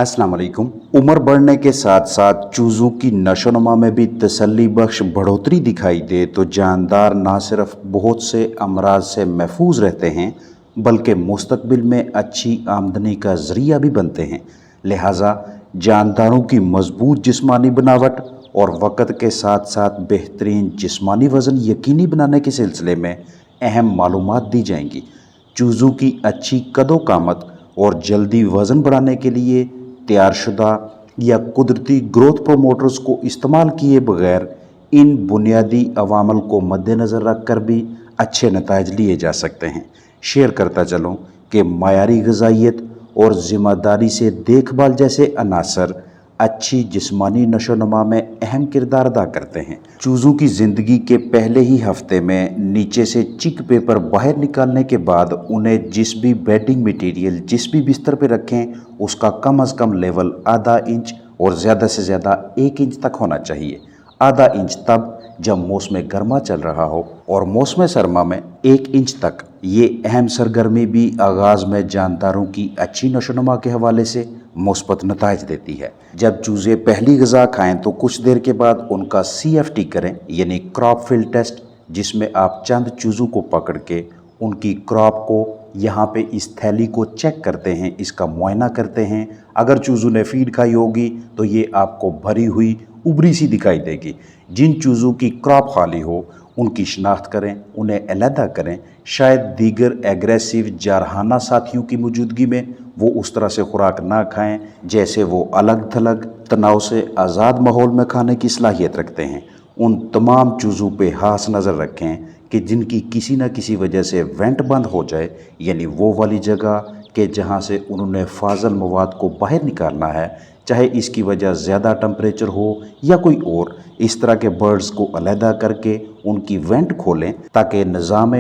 अस्सलाम वालेकुम। उम्र बढ़ने के साथ साथ चूज़ों की नशोनुमा में भी तसल्ली बख्श बढ़ोतरी दिखाई दे तो जानदार ना सिर्फ बहुत से अमराज से महफूज रहते हैं बल्कि मुस्तकबिल में अच्छी आमदनी का ज़रिया भी बनते हैं। लिहाजा जानदारों की मजबूत जिस्मानी बनावट और वक़्त के साथ साथ बेहतरीन जिस्मानी वज़न यकीनी बनाने के सिलसिले में अहम मालूमात दी जाएंगी। चूज़ों की अच्छी कदो-कामत और जल्दी वज़न बढ़ाने के लिए तैयारशुदा या कुदरती ग्रोथ प्रोमोटर्स को इस्तेमाल किए बगैर इन बुनियादी अवामल को मद्देनज़र रख कर भी अच्छे नताइज लिए जा सकते हैं। शेयर करता चलूँ कि मायारी ग़िज़ाइयत और ज़िम्मेदारी से देखभाल जैसे अनासर अच्छी जिस्मानी नशोनुमा में अहम किरदार अदा करते हैं। चूज़ों की ज़िंदगी के पहले ही हफ्ते में नीचे से चिक पेपर बाहर निकालने के बाद उन्हें जिस भी बेडिंग मटेरियल जिस भी बिस्तर पर रखें उसका कम अज़ कम लेवल आधा इंच और ज़्यादा से ज़्यादा 1 इंच तक होना चाहिए। आधा इंच तब जब मौसम गर्मा चल रहा हो और मौसम सरमा में 1 इंच तक। ये अहम सरगर्मी भी आगाज़ में जानदारों की अच्छी नशोनुमा के हवाले से मुस्बत नताइज देती है। जब चूज़े पहली ग़िज़ा खाएं तो कुछ देर के बाद उनका CFT करें यानी क्रॉप फील्ड टेस्ट, जिसमें आप चंद चूज़ों को पकड़ के उनकी क्रॉप को यहाँ पे इस थैली को चेक करते हैं, इसका मुआयना करते हैं। अगर चूज़ों ने फीड खाई होगी तो ये आपको भरी हुई उभरी सी दिखाई देगी। जिन चूज़ों की क्रॉप खाली हो उनकी शिनाख्त करें, उन्हें अलहदा करें। शायद दीगर एग्रेसिव जारहाना साथियों की मौजूदगी में वो उस तरह से खुराक ना खाएं जैसे वो अलग थलग तनाव से आज़ाद माहौल में खाने की सलाहियत रखते हैं। उन तमाम चूज़ों पे खास नज़र रखें कि जिनकी किसी न किसी वजह से वेंट बंद हो जाए, यानी वो वाली जगह कि जहाँ से उन्होंने फाजल मवाद को बाहर निकालना है, चाहे इसकी वजह ज़्यादा टेम्परेचर हो या कोई और। इस तरह के बर्ड्स को अलहदा करके उनकी वेंट खोलें ताकि निज़ाम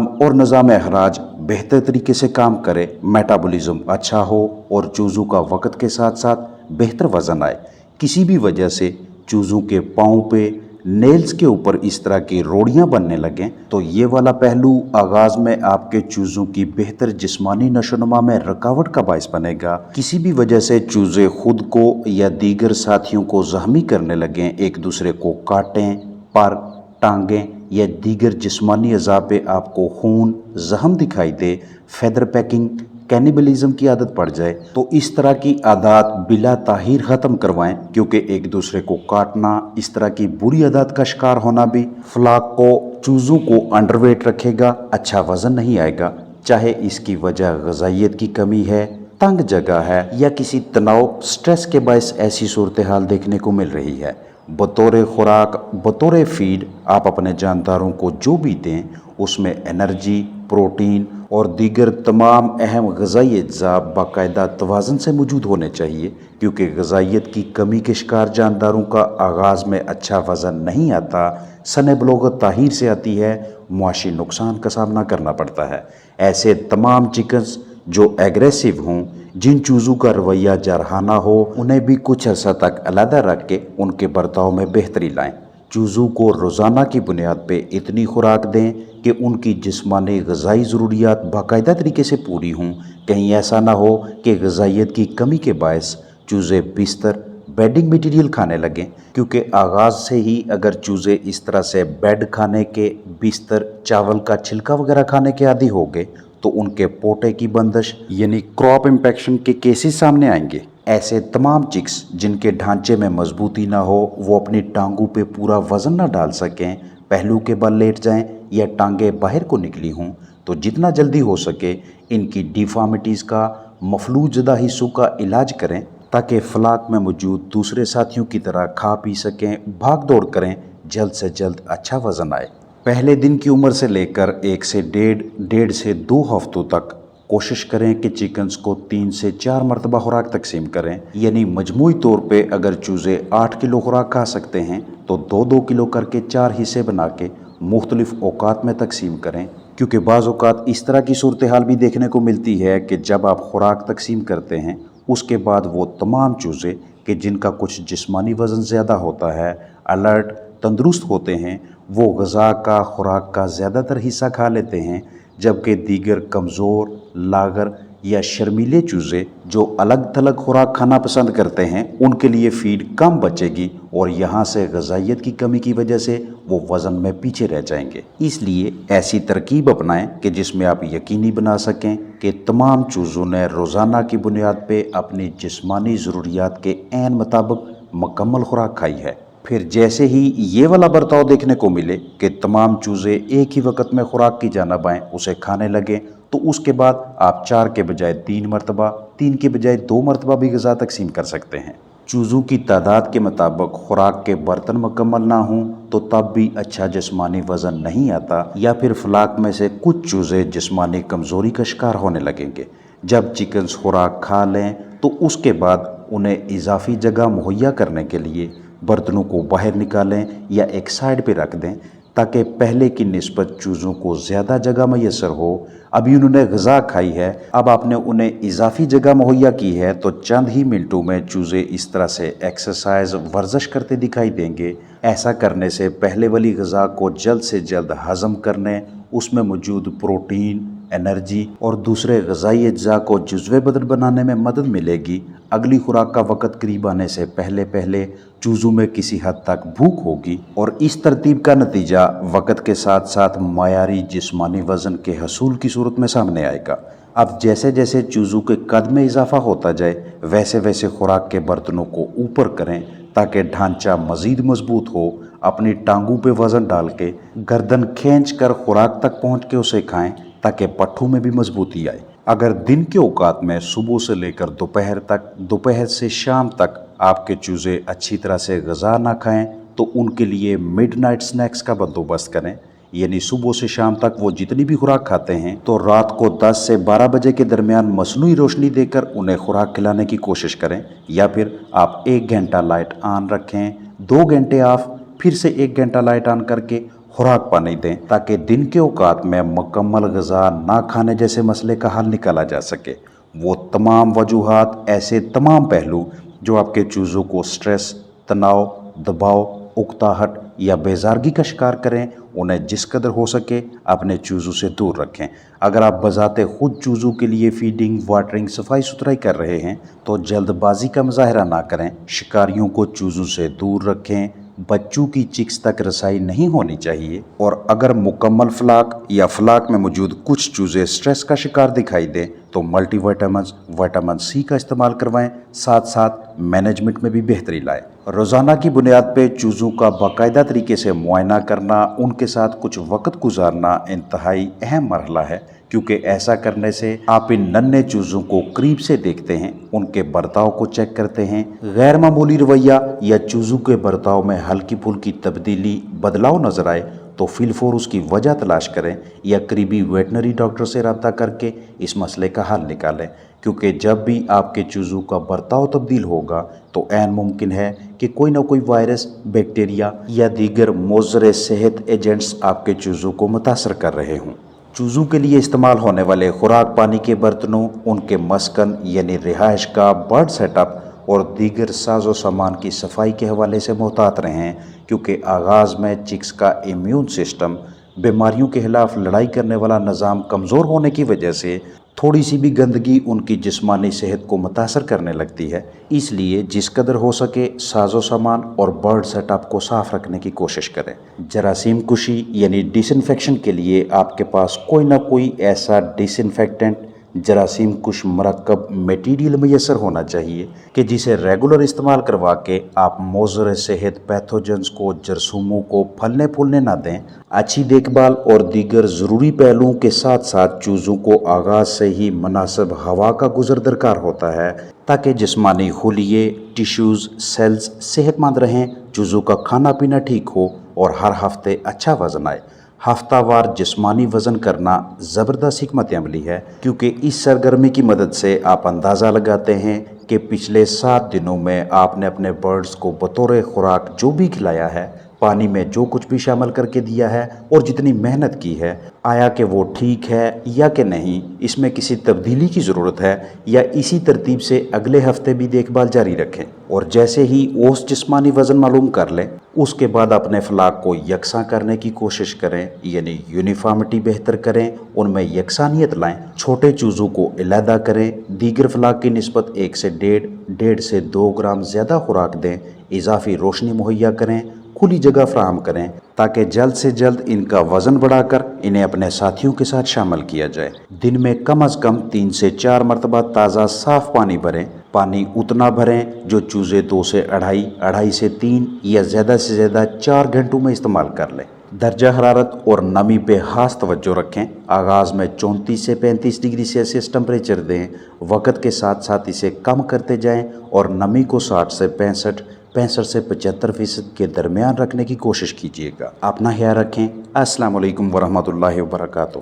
और निज़ाम अखराज बेहतर तरीके से काम करे, मेटाबॉलिज्म अच्छा हो और चूज़ों का वक़्त के साथ साथ बेहतर वज़न आए। किसी भी वजह से चूज़ों के पाँव पे नेल्स के ऊपर इस तरह की रोड़ियाँ बनने लगें तो ये वाला पहलू आगाज़ में आपके चूज़ों की बेहतर जिस्मानी नशोनुमा में रुकावट का बायस बनेगा। किसी भी वजह से चूज़े खुद को या दीगर साथियों को ज़ख्मी करने लगें, एक दूसरे को काटें, पर टांगें या दीगर जिस्मानी अज़ा पे आपको खून ज़ख्म दिखाई दे, फेदर पैकिंग कैनिबलिज्म की आदत पड़ जाए तो इस तरह की आदत बिला ताहीर ख़त्म करवाएं, क्योंकि एक दूसरे को काटना, इस तरह की बुरी आदत का शिकार होना भी फ्लाक को, चूज़ों को अंडरवेट रखेगा, अच्छा वज़न नहीं आएगा। चाहे इसकी वजह ग़िज़ाइयत की कमी है, तंग जगह है या किसी तनाव स्ट्रेस के बायस ऐसी सूरत हाल देखने को मिल रही है। बतौर खुराक, बतौर फीड आप अपने जानदारों को जो भी दें उसमें एनर्जी, प्रोटीन और दीगर तमाम अहम ग़िज़ाई अज्जा बाकायदा तवाज़न से मौजूद होने चाहिए, क्योंकि ग़िज़ाइयत की कमी के शिकार जानदारों का आगाज़ में अच्छा वज़न नहीं आता, सने बलोगत ताहीर से आती है, मुआशी नुकसान का सामना करना पड़ता है। ऐसे तमाम चिकन्स जो एग्रेसिव हों, जिन चूज़ों का रवैया जारहाना हो, उन्हें भी कुछ अर्सा तक अलहदा रख के उनके बर्ताव में बेहतरी लाएं। चूज़ों को रोज़ाना की बुनियाद पे इतनी खुराक दें कि उनकी जिस्मानी ग़िज़ाई ज़रूरियात बाकायदा तरीके से पूरी हों। कहीं ऐसा ना हो कि ग़िज़ाइयत की कमी के बायस चूज़े बिस्तर, बेडिंग मटीरियल खाने लगें, क्योंकि आगाज़ से ही अगर चूज़े इस तरह से बेड खाने के, बिस्तर, चावल का छिलका वगैरह खाने के आदी हो गए तो उनके पोटे की बंदिश यानी क्रॉप इन्फेक्शन के केसेस सामने आएंगे। ऐसे तमाम चिक्स जिनके ढांचे में मजबूती ना हो, वो अपनी टांगों पे पूरा वज़न ना डाल सकें, पहलू के बल लेट जाएं या टांगें बाहर को निकली हों, तो जितना जल्दी हो सके इनकी डिफॉर्मिटीज़ का, मफलूजदा हिस्सों का इलाज करें ताकि फ्लाक में मौजूद दूसरे साथियों की तरह खा पी सकें, भाग दौड़ करें, जल्द से जल्द अच्छा वज़न आए। पहले दिन की उम्र से लेकर 1 से डेढ़ से 2 हफ्तों तक कोशिश करें कि चिकन्स को 3 से 4 मरतबा खुराक तकसीम करें, यानी मजमूई तौर पे अगर चूज़े 8 किलो खुराक खा सकते हैं तो 2-2 किलो करके 4 हिस्से बना के मुख्तलिफ औकात में तकसीम करें, क्योंकि बाज़ औकात इस तरह की सूरत हाल भी देखने को मिलती है कि जब आप खुराक तकसीम करते हैं उसके बाद वो तमाम चूज़े कि जिनका कुछ जिस्मानी वज़न ज़्यादा होता है, अलर्ट, तंदुरुस्त होते हैं, वो ग़िज़ा का, खुराक का ज़्यादातर हिस्सा खा लेते हैं, जबकि दीगर कमज़ोर, लागर या शर्मीले चूजे जो अलग थलग खुराक खाना पसंद करते हैं उनके लिए फीड कम बचेगी और यहाँ से ग़िज़ाइयत की कमी की वजह से वो वज़न में पीछे रह जाएंगे। इसलिए ऐसी तरकीब अपनाएं कि जिसमें आप यकीनी बना सकें कि तमाम चूज़ों ने रोज़ाना की बुनियाद पे अपनी जिस्मानी ज़रूरियात के ऐन मुताबिक मुकम्मल खुराक खाई है। फिर जैसे ही ये वाला बर्ताव देखने को मिले कि तमाम चूज़े एक ही वक्त में खुराक की जानिब आएँ, उसे खाने लगें, तो उसके बाद आप 4 के बजाय 3 मरतबा, 3 के बजाय 2 मरतबा भी ग़िज़ा तकसीम कर सकते हैं। चूज़ों की तादाद के मुताबिक खुराक के बर्तन मुकम्मल ना हों तो तब भी अच्छा जिस्मानी वज़न नहीं आता, या फिर फलाक में से कुछ चूज़े जिस्मानी कमज़ोरी का शिकार होने लगेंगे। जब चिकन्स खुराक खा लें तो उसके बाद उन्हें इजाफी जगह मुहैया करने के लिए बर्तनों को बाहर निकालें या एक साइड पे रख दें ताकि पहले की निस्बत चूज़ों को ज़्यादा जगह मैसर हो। अभी उन्होंने ग़िज़ा खाई है, अब आपने उन्हें इजाफी जगह मुहैया की है तो चंद ही मिनटों में चूज़े इस तरह से एक्सरसाइज वर्जिश करते दिखाई देंगे। ऐसा करने से पहले वाली ग़िज़ा को जल्द से जल्द हज़म करने, उसमें मौजूद प्रोटीन, एनर्जी और दूसरे ग़िज़ाई अज्जा को जुज़्वे बदन बनाने में मदद मिलेगी। अगली खुराक का वक़्त करीब आने से पहले पहले चूज़ों में किसी हद तक भूख होगी और इस तरतीब का नतीजा वक़्त के साथ साथ मायारी जिस्मानी वज़न के हसूल की सूरत में सामने आएगा। अब जैसे जैसे चूज़ों के कद में इजाफा होता जाए वैसे वैसे खुराक के बर्तनों को ऊपर करें ताकि ढांचा मज़ीद मजबूत हो। अपनी टांगों पे वज़न डाल के गर्दन खींच कर खुराक तक पहुँच के उसे खाएँ ताकि पट्ठों में भी मजबूती आए। अगर दिन के औकात में सुबह से लेकर दोपहर तक, दोपहर से शाम तक आपके चूज़े अच्छी तरह से ग़िज़ा ना खाएं तो उनके लिए मिडनाइट स्नैक्स का बंदोबस्त करें, यानी सुबह से शाम तक वो जितनी भी खुराक खाते हैं तो रात को 10 से 12 बजे के दरमियान मसनूई रोशनी देकर उन्हें खुराक खिलाने की कोशिश करें, या फिर आप 1 घंटा लाइट ऑन रखें, 2 घंटे ऑफ, फिर से 1 घंटा लाइट ऑन करके खुराक पानी दें ताकि दिन के औकात में मुकम्मल ग़िज़ा ना खाने जैसे मसले का हल निकाला जा सके। वो तमाम वजूहात, ऐसे तमाम पहलू जो आपके चूज़ों को स्ट्रेस, तनाव, दबाव, उकताहट या बेजारगी का शिकार करें, उन्हें जिस कदर हो सके अपने चूज़ों से दूर रखें। अगर आप बजाते खुद चूज़ों के लिए फीडिंग, वाटरिंग, सफाई सुथराई कर रहे हैं तो जल्दबाजी का मुजाहरा ना करें। शिकारियों को चूज़ों से दूर रखें, बच्चों की चिक्स तक रसाई नहीं होनी चाहिए, और अगर मुकम्मल फलाक या फलाक में मौजूद कुछ चूज़े स्ट्रेस का शिकार दिखाई दें तो मल्टीविटामिन्स, विटामिन सी का इस्तेमाल करवाएं, साथ साथ मैनेजमेंट में भी बेहतरी लाएं। रोज़ाना की बुनियाद पे चूज़ों का बाकायदा तरीके से मुआयना करना, उनके साथ कुछ वक्त गुजारना इंतहाई अहम मरहला है, क्योंकि ऐसा करने से आप इन नन्हे चूज़ों को करीब से देखते हैं, उनके बर्ताव को चेक करते हैं। गैर मामूली रवैया या चूज़ों के बर्ताव में हल्की फुल्की तब्दीली, बदलाव नज़र आए तो फिलफौर उसकी वजह तलाश करें या करीबी वेटनरी डॉक्टर से रब्ता करके इस मसले का हल निकालें, क्योंकि जब भी आपके चूज़ों का बर्ताव तब्दील होगा तो ऐन मुमकिन है कि कोई ना कोई वायरस, बैक्टीरिया या दीगर मुज़र सेहत एजेंट्स आपके चूज़ों को मुतासर कर रहे हों। चूज़ों के लिए इस्तेमाल होने वाले खुराक पानी के बर्तनों, उनके मस्कन यानी रिहाइश का बर्ड सेटअप और दीगर साजो सामान की सफाई के हवाले से मोहतात रहें, क्योंकि आगाज़ में चिक्स का इम्यून सिस्टम, बीमारियों के खिलाफ लड़ाई करने वाला निज़ाम कमज़ोर होने की वजह से थोड़ी सी भी गंदगी उनकी जिस्मानी सेहत को मुतासर करने लगती है। इसलिए जिस कदर हो सके साजो सामान और बर्ड सेटअप को साफ़ रखने की कोशिश करें। जरासीम कुशी यानी डिसइंफेक्शन के लिए आपके पास कोई ना कोई ऐसा डिसइंफेक्टेंट, जरासीम कुश मरकब मटीरियल मैसर होना चाहिए कि जिसे रेगुलर इस्तेमाल करवा के आप मुज़र सेहत पैथोजन्स को, जरसूमों को फलने फूलने ना दें। अच्छी देखभाल और दीगर ज़रूरी पहलुओं के साथ साथ चूज़ों को आगाज़ से ही मुनासिब हवा का गुजर दरकार होता है ताकि जिस्मानी खुलिये, टिश्यूज़, सेल्स सेहतमंद रहें, चूज़ों का खाना पीना ठीक हो और हर हफ्ते अच्छा वज़न आए। हफ्तावार जिस्मानी वज़न करना ज़बरदस्त हिकमत अमली है, क्योंकि इस सरगर्मी की मदद से आप अंदाज़ा लगाते हैं कि पिछले 7 दिनों में आपने अपने बर्ड्स को बतौर खुराक जो भी खिलाया है, पानी में जो कुछ भी शामिल करके दिया है और जितनी मेहनत की है, آیا کہ وہ ٹھیک ہے یا کہ نہیں، اس میں کسی تبدیلی کی ضرورت ہے یا اسی ترتیب سے اگلے ہفتے بھی دیکھ بھال جاری رکھیں، اور جیسے ہی اوسط جسمانی وزن معلوم کر لیں اس کے بعد اپنے فلاق کو یکساں کرنے کی کوشش کریں، یعنی یونیفارمٹی بہتر کریں، ان میں یکسانیت لائیں، چھوٹے چوزوں کو علیحدہ کریں، دیگر فلاق کی نسبت 1 سے 1.5 سے 2 گرام زیادہ خوراک دیں، اضافی روشنی مہیا کریں، کھلی جگہ فراہم کریں تاکہ جلد سے جلد ان کا وزن بڑھا کر انہیں اپنے ساتھیوں کے ساتھ شامل کیا جائے۔ دن میں کم از کم 3 سے 4 مرتبہ تازہ صاف پانی بھریں، پانی اتنا بھریں جو چوزے 2 سے 2.5 سے 3 یا زیادہ سے زیادہ 4 گھنٹوں میں استعمال کر لیں۔ درجہ حرارت اور نمی پہ خاص توجہ رکھیں، آغاز میں 34 سے 35 ڈگری سیلسیس ٹمپریچر دیں، وقت کے ساتھ ساتھ اسے کم کرتے جائیں اور نمی کو 60 سے 65 سے 75% کے درمیان رکھنے کی کوشش کیجیے گا۔ اپنا خیال رکھیں۔ السلام علیکم ورحمۃ اللہ وبرکاتہ۔